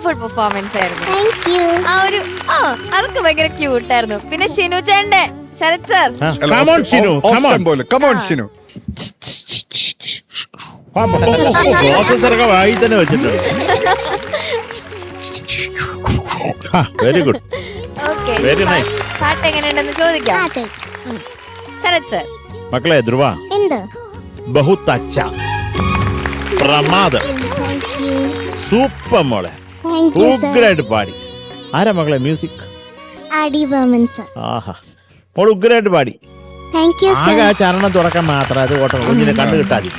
Beautiful performance ആയിരുന്നു. അതൊക്കെ ഭയങ്കര ക്യൂട്ടായിരുന്നു. പിന്നെ ഷിനു ചേട്ടന്റെ ശരത് സർ, പ്രോസസറൊക്കെ വായി തന്നെ വെച്ചിട്ടുണ്ട്. Very good, very nice. പാട്ട് എങ്ങനെയുണ്ടെന്ന് ചോദിക്കാം. ശരത് സർ. മക്കളെ ധ്രുവ, ബഹുത് അച്ഛ, പ്രമാദം, സൂപ്പർ മോളെ, ഉഗ്രായിട്ട് പാടി. ആരാ മക്കളെ മ്യൂസിക്? ആഹാ, മോള് ഉഗ്രായിട്ട് പാടി. ആകെ ആ ചരണം തുറക്കാൻ മാത്രം അത് ഓട്ടം കുഞ്ഞിനെ കണ്ടു കിട്ടാതി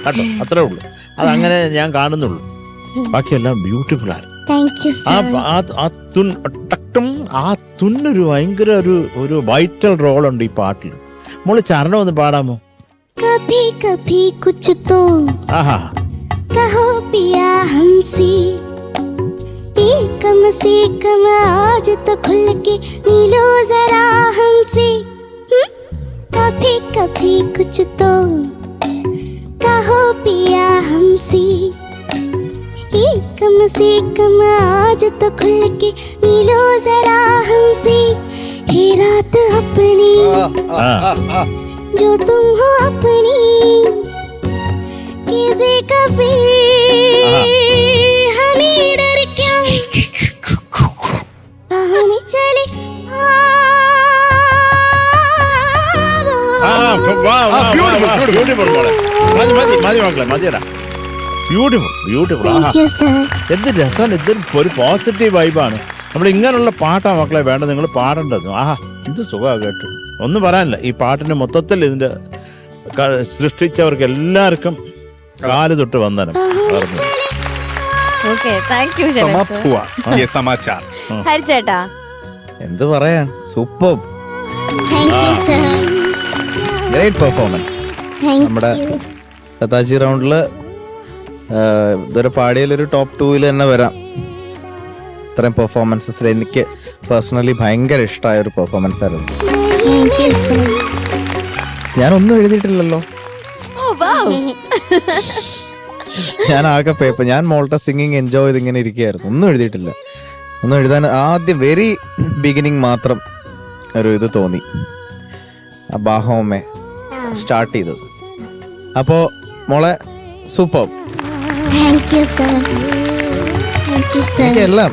കേട്ടോ, അത്രേ ഉള്ളൂ. അതങ്ങനെ ഞാൻ കാണുന്നുള്ളൂ. ബാക്കിയെല്ലാം ബ്യൂട്ടിഫുൾ ആണ്. ആ തുന്നൊരു ഭയങ്കര ഒരു വൈറ്റൽ റോളുണ്ട് ഈ പാട്ടിൽ. മോള് ചരണം ഒന്ന് പാടാമോ? कभी कभी कुछ तो ആഹാ, कहो पिया हमसे, कम से कम आज तो खुल के मिलो जरा हमसे. कभी कभी कुछ तो कहो पिया हमसे, कम से कम आज तो खुल के मिलो जरा हमसे. ये रात अपनी जो तुम हो अपनी, किसी का फिर हमें डर क्या, बहाने चले ബ്യൂട്ടിഫുൾ മോളെ. മതി മക്കളെ, മതിയടാ. ബ്യൂട്ടിഫുൾ. എന്ത് രസമാണ്, ഇതൊരു പോസിറ്റീവ് വൈബാണ്. നമ്മൾ ഇങ്ങനെയുള്ള പാട്ടാണ് മക്കളെ വേണ്ടത്, നിങ്ങൾ പാടേണ്ടത്. ആഹാ, എന്ത് സുഖമാണ് കേട്ടു. ഒന്നും പറയാനില്ല. ഈ പാട്ടിന്റെ മൊത്തത്തിൽ ഇതിന്റെ സൃഷ്ടിച്ചവർക്ക് എല്ലാവർക്കും കാല് തൊട്ട് വന്ദനം. ഹരിച്ചേട്ടാ എന്ത് പറയാൻ, സൂപ്പർ, ഗ്രേറ്റ് പെർഫോമൻസ്. നമ്മുടെ ലതാജി റൗണ്ടില് ഇതൊരു പാടിയാലൊരു ടോപ്പ് 2 തന്നെ വരാം. ഇത്രയും പെർഫോമൻസസിൽ എനിക്ക് പേഴ്സണലി ഭയങ്കര ഇഷ്ടമായ ഒരു പെർഫോമൻസ് ആയിരുന്നു. ഞാനൊന്നും എഴുതിയിട്ടില്ലല്ലോ. ഞാൻ ആകെ പേപ്പർ, ഞാൻ മോൾട്ട സിംഗിങ് എൻജോയ് ചെയ്ത് ഇങ്ങനെ ഇരിക്കുകയായിരുന്നു. ഒന്നും എഴുതിയിട്ടില്ല. ഒന്നും എഴുതാൻ ആദ്യം വെരി ബിഗിനിങ് മാത്രം ഒരു ഇത് തോന്നി, ബാഹോമേ സ്റ്റാർട്ട് ചെയ്തത്. അപ്പോ മോളെ സൂപ്പർ. എനിക്കെല്ലാം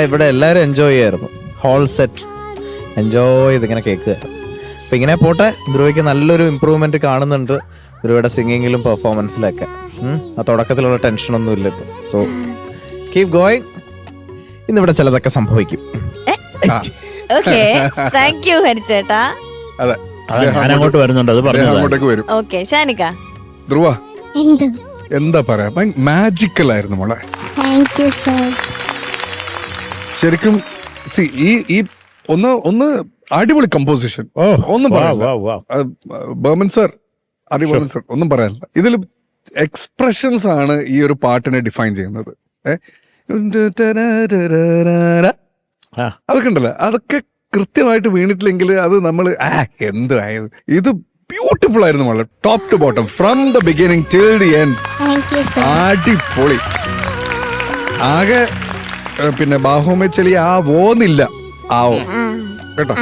ഇവിടെ എല്ലാവരും എൻജോയ് ചെയ്യായിരുന്നു. ഹോൾ സെറ്റ് എൻജോയ് ചെയ്ത് ഇങ്ങനെ കേൾക്കുക. അപ്പൊ ഇങ്ങനെ പോട്ടെ. ധ്രുവയ്ക്ക് നല്ലൊരു ഇമ്പ്രൂവ്മെന്റ് കാണുന്നുണ്ട് ധ്രുവയുടെ സിംഗിങ്ങിലും പെർഫോമൻസിലൊക്കെ. ആ തുടക്കത്തിലുള്ള ടെൻഷനൊന്നും ഇല്ല ഇപ്പൊ. So keep going. ഇന്നിവിടെ ചിലതൊക്കെ സംഭവിക്കും. ഹരിച്ചേട്ടാ. അങ്ങോട്ട് വരുന്നുണ്ട്, അത് പറഞ്ഞു. ധ്രുവ എന്താ പറയാ, മാജിക്കൽ ആയിരുന്നു മോളെ. ശരിക്കും ഈ ഒന്ന് അടിപൊളി കമ്പോസിഷൻ. ഒന്നും പറയാനില്ല. ബർമൻ സർ, അടിപൊളി സർ, ഒന്നും പറയാനില്ല. ഇതിൽ എക്സ്പ്രഷൻസ് ആണ് ഈ ഒരു പാട്ടിനെ ഡിഫൈൻ ചെയ്യുന്നത്. അതൊക്കെ ഉണ്ടല്ലോ, അതൊക്കെ കൃത്യമായിട്ട് വീണിട്ടില്ലെങ്കിൽ അത് നമ്മൾ എന്തായത്. ഇത് ബ്യൂട്ടിഫുൾ ആയിരുന്നു മോളെ, top to bottom, from the beginning till the end. അടിപൊളി. ആകെ പിന്നെ ബാഹുമേ ചെളി ആ വോന്നില്ല, ആവോ കേട്ടോ,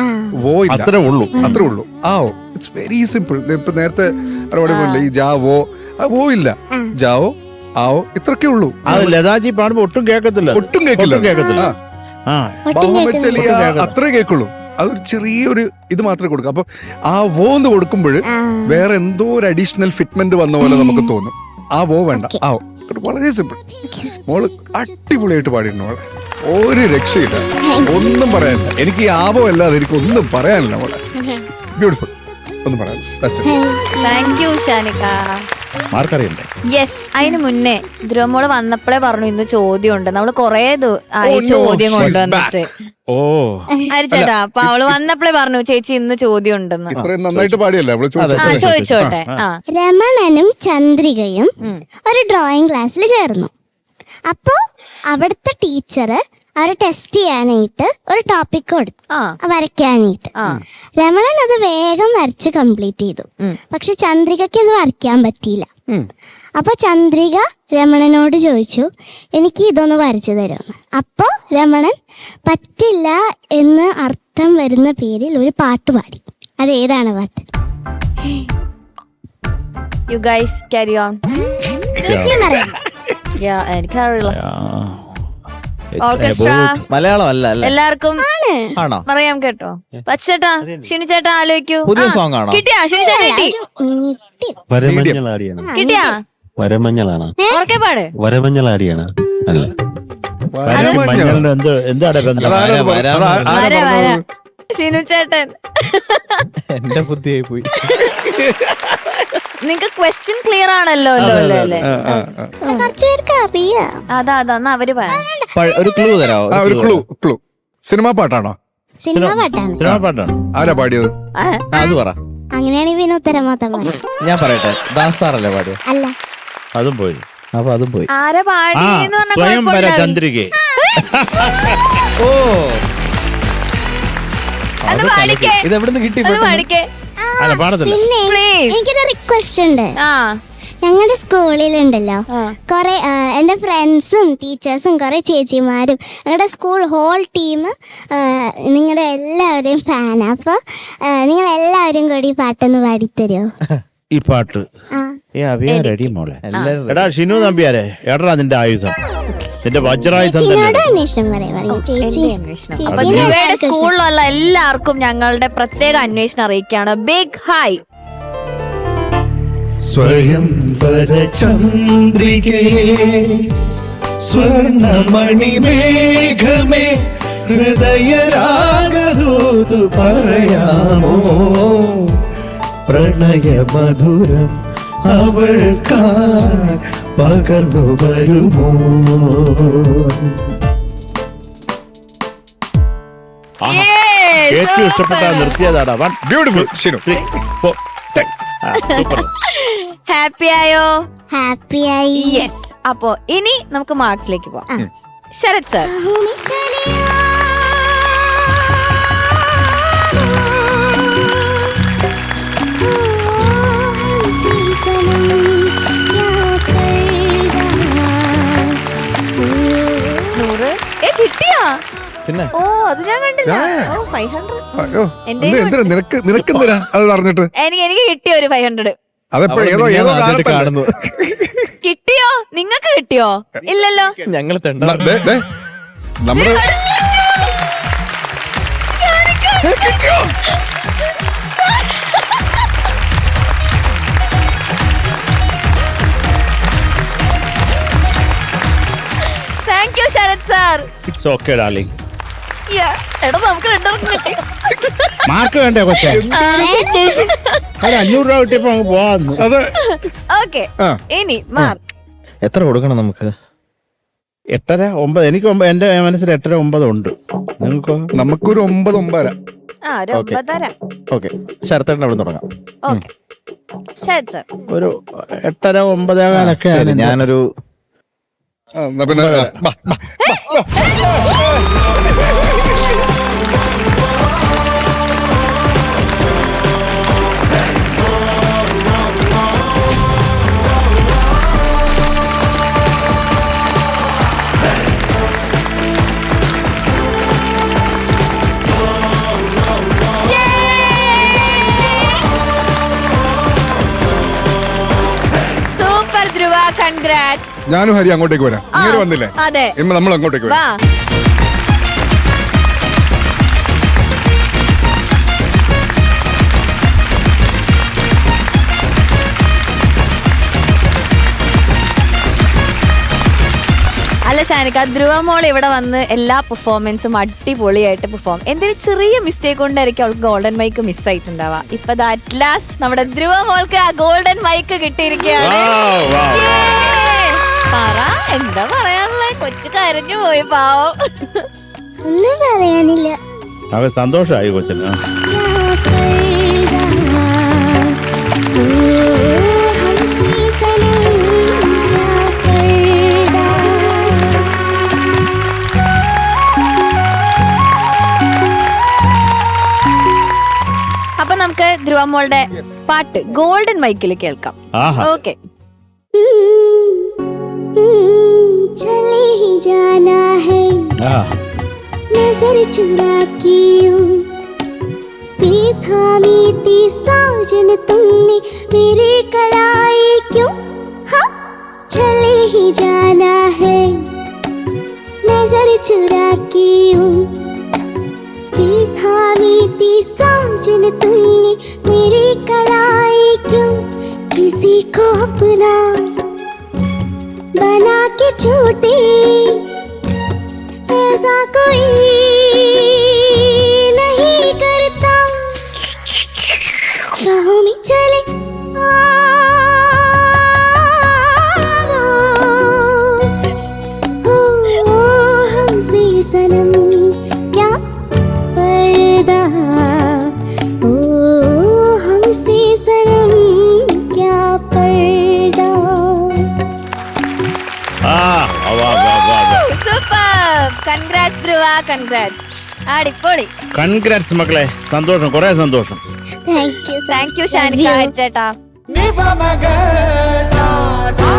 വോ ഇല്ല, അത്രേ ഉള്ളൂ. ആവോ, ഇറ്റ്സ് വെരി സിമ്പിൾ. ഇപ്പൊ നേരത്തെ ഈ ജാവോ, വോ ഇല്ല, ജാവോ ആവോ, ഇത്രക്കെ ഉള്ളൂ. ലതാജി പാടുമ്പോ ഒട്ടും കേൾക്കത്തില്ല. ബാഹുമേ ചെളി അത്രേ കേൾക്കുള്ളൂ. അതൊരു ചെറിയൊരു ഇത് മാത്രമേ കൊടുക്കും. അപ്പൊ ആ വോ എന്ന് കൊടുക്കുമ്പോൾ വേറെ എന്തോ ഒരു അഡീഷണൽ ഫിറ്റ്മെന്റ് വന്ന പോലെ നമുക്ക് തോന്നും. ആ വോ വേണ്ട, ആവോ. വളരെ സിമ്പിൾ. മോള് അടിപൊളിയായിട്ട് പാടിയിരുന്നു മോളെ, ഒരു രക്ഷയില്ല, ഒന്നും പറയാനില്ല. എനിക്ക് ഈ ആവോ അല്ലാതെ എനിക്ക് ഒന്നും പറയാനില്ല മോളെ. ബ്യൂട്ടിഫുൾ, ഒന്നും പറയാനില്ല. യെസ്. അതിന് മുന്നേ ധ്രുവമോള് വന്നപ്പോഴേ പറഞ്ഞു ഇന്ന് ചോദ്യം ഉണ്ട്. നമ്മള് കൊറേ ചോദ്യം കൊണ്ടുവന്നിട്ട് ഹരിച്ചേട്ടാ, അപ്പൊ അവള് വന്നപ്പോഴേ പറഞ്ഞു ചേച്ചി ഇന്ന് ചോദ്യം ഉണ്ടെന്ന്. നന്നായിട്ട് പാടിയല്ലേ, ചോദിച്ചോട്ടെ. രമണനും ചന്ദ്രികയും ഒരു ഡ്രോയിങ് ക്ലാസ്സിൽ ചേർന്നു. അപ്പോ അവിടുത്തെ ടീച്ചർ അവരെ ടെസ്റ്റ് ചെയ്യാനായിട്ട് ഒരു ടോപ്പിക് കൊടുത്തു വരയ്ക്കാനായിട്ട്. രമണൻ അത് വേഗം വരച്ച് കംപ്ലീറ്റ് ചെയ്തു. പക്ഷെ ചന്ദ്രികയ്ക്ക് അത് വരയ്ക്കാൻ പറ്റിയില്ല. അപ്പോൾ ചന്ദ്രിക രമണനോട് ചോദിച്ചു എനിക്ക് ഇതൊന്ന് വരച്ചു തരുമെന്ന്. അപ്പോൾ രമണൻ പറ്റില്ല എന്ന് അർത്ഥം വരുന്ന പേരിൽ ഒരു പാട്ട് പാടി. അത് ഏതാണ് പാട്ട്? You guys carry on. ചേച്ചിയും പറയാം. എനിക്കറിയില്ല. It's ഓർക്കസ്ട്ര about- മലയാളം അല്ല അല്ലേ? എല്ലാവർക്കും ആണോ? പറയാം കേട്ടോ. പച്ചേട്ടാ ഷിനു ചേട്ടാ ആലോചിക്കൂ. പുതിയ സോങ് ആണോ? കിട്ടിയാ ഷിനു ചേട്ടാ? വരമഞ്ഞളാടിയാണ്. കിട്ടിയാ? വരമഞ്ഞളാണ്. ഓർക്കെ പാട്. വരമഞ്ഞളാടിയാണ് അല്ല. മഞ്ഞളിന് എന്താണ് ബന്ധം? അതാരത് വര, ആരാ വര വര പറഞ്ഞത്? ഷിനു ചേട്ടൻ. എന്റെ ബുദ്ധിയായി പോയി. നിങ്ങക്ക് ക്വസ്റ്റ്യൻ ക്ലിയർ ആണല്ലോ അല്ലേ? കുറച്ചു പേർക്ക് അറിയാം. അതാ എന്നാ അവര് പറയാം. ഒരു ക്ലൂ തരാമോ? ഒരു ക്ലൂ. സിനിമാ പാട്ടാണോ? സിനിമ പാട്ടാണ്. സിനിമ പാട്ടാണ്. ആരാ പാടിയത്? അത് പറ. അങ്ങനെയാണെങ്കിൽ പിന്നെ ഉത്തരം മാത്രം മതി. ഞാൻ പറയട്ടെ, ദാസാറല്ലേ പാടിയ? അല്ല, അതും പോയി. അപ്പൊ അതും പോയി. ആരാ പാടിയെന്ന് പറഞ്ഞ സ്വയം വര ചന്ദ്രികെ. ഓ, അത് പാടിക്കേ. ഇത് എവിടുന്ന് കിട്ടി? അത് പാടിക്കേ. അല്ല പാടത്തില്ല. പിന്നെ Please. എനിക്കൊരു റിക്വസ്റ്റ് ഉണ്ട്. ആ ഞങ്ങളുടെ സ്കൂളിലുണ്ടല്ലോ ആ. കുറെ എൻ്റെ ഫ്രണ്ട്സും ടീച്ചേഴ്സും കുറെ ചേച്ചിമാരും ഞങ്ങളുടെ സ്കൂൾ ഹോൾ ടീം നിങ്ങളുടെ എല്ലാവരെയും ഫാനാ. അപ്പോൾ നിങ്ങൾ എല്ലാവരും കൂടി പാട്ടൊന്ന് പാടിത്തരുമോ? ഈ പാട്ട് ആ, റെഡി മോളെ. എല്ലാരും എടാ ഷിനു നമ്പ്യാരെ, എടാ നിന്റെ ആയുധം, നിന്റെ വജ്രായുധം ചേച്ചിനോട് തന്നെ. അന്വേഷണം പറയും ചേച്ചി. എന്റെ അന്വേഷണം. അപ്പൊ ചേച്ചീനെ ധ്രുവയുടെ ആർക്കും സ്കൂളിലുള്ള എല്ലാവർക്കും ഞങ്ങളുടെ പ്രത്യേക അന്വേഷണം അറിയിക്കുകയാണ്. Big hi. സ്വയം വര ചന്ദ്രികേ സ്വർണമണി മേഘമേ ഹൃദയരാഗദൂതു പറയാമോ പ്രണയ മധുരം അവൾക്കായി പകർന്നു വരുമോ? ആഹാ. ഏറ്റവും ഇഷ്ടപ്പെട്ട നിർത്തിയതാടാ. One beautiful Shinu. 3 4 super. Happy ആയോ? ഹാപ്പിയായി. യെസ്. അപ്പോ ഇനി നമുക്ക് മാർക്സിലേക്ക് പോവാം. ശരത് സർ. കിട്ടിയാ? പിന്നെ ഓ അത് ഞാൻ കണ്ടില്ല. ഓ 500. അയ്യോ, എന്റെ എന്തിനാ നിനക്കെന്തിനാ അത് പറഞ്ഞിട്ട്? എനിക്ക് കിട്ടിയ ഒരു 500. അതെപ്പോഴും ഏതോ ആദ്യമായിട്ട് കാണുന്നു. കിട്ടിയോ? നിങ്ങക്ക് കിട്ടിയോ? ഇല്ലല്ലോ. ഞങ്ങൾ തെണ്ട നമ്മുടെ thank you Sarath sir. It's okay darling. എടാ നമുക്ക് രണ്ടുപേർക്കും കിട്ടി. മാർക്ക് വേണ്ടേ കൊച്ചേ? ഒരു 500 രൂപ കിട്ടിയപ്പോ അങ്ങ് പോവാന്ന്. അതെ. ഓക്കെ ആ. ഇനി മാർക്ക്. എത്ര കൊടുക്കണം നമുക്ക്? 8.5 9. എനിക്ക് എന്റെ മനസ്സിൽ 8.5 9 ഉണ്ട്. നിങ്ങൾക്കോ? നമുക്കൊരു 9 9.5. ആ ഒരു 9 തരാം. ഓക്കെ, ശരത്തേട്ടൻ അവിടെ തുടങ്ങാം. Okay Sarath sir. ഒരു 8.5 9 ഒക്കെ ശരി, ഞാനൊരു എന്നാ പിന്നെ ബാ, ബാ. Super Dhruva, congrat. ഞാനും ഹരി അങ്ങോട്ടേക്ക് വരാം. ഇങ്ങനെ വന്നില്ലേ? അതെ. ഇന്ന് നമ്മൾ അങ്ങോട്ടേക്ക് വരാം. വാ. അല്ല ഷാനിക്ക, ധ്രുവ മോൾ ഇവിടെ വന്ന് എല്ലാ പെർഫോമൻസും അടിപൊളിയായിട്ട് പെർഫോം. എന്തൊരു ചെറിയ മിസ്റ്റേക്ക് കൊണ്ടായിരിക്കും അവൾക്ക് ഗോൾഡൻ മൈക്ക് മിസ് ആയിട്ടുണ്ടാവുക. ഇപ്പൊ അറ്റ് ലാസ്റ്റ് നമ്മുടെ ധ്രുവ മോൾക്ക് ആ ഗോൾഡൻ മൈക്ക് കിട്ടിയിരിക്കുകയാണ്. Yay! പറ, എന്താ പറയാനുള്ള? കൊച്ചു കരഞ്ഞു പോയി പാവം. ഒന്നും പറയാനില്ല. അവ സന്തോഷമായി കൊച്ചിന്. അപ്പൊ നമുക്ക് ധ്രുവ മോളുടെ പാട്ട് ഗോൾഡൻ മൈക്കിൽ കേൾക്കാം. ആഹാ. ഓക്കെ. चले ही जाना है ആ नजर चुरा के यूं फिर थामी थी साजन तुमने मेरी कलाई क्यों हाँ चले ही जाना है नजर चुरा के यूं फिर थामी थी साजन तुमने मेरी कलाई क्यों किसी को अपना बना के छूटे ऐसा कोई नहीं करता बाहों में चले हो हमसे सनम क्या पर्दा ओ हमसे सनम क्या पर्दा ആ വാ വാ വാ വാ സൂപ്പർ കൺഗ്രാറ്റ്സ് ധ്രുവ കൺഗ്രാറ്റ്സ് അടിപൊളി കൺഗ്രാറ്റ്സ് മക്കളെ സന്തോഷം കുറെ സന്തോഷം थैंक यू താങ്ക് യു ഷാനിക്ക ചേട്ടാ നിപമഗ സാ സാ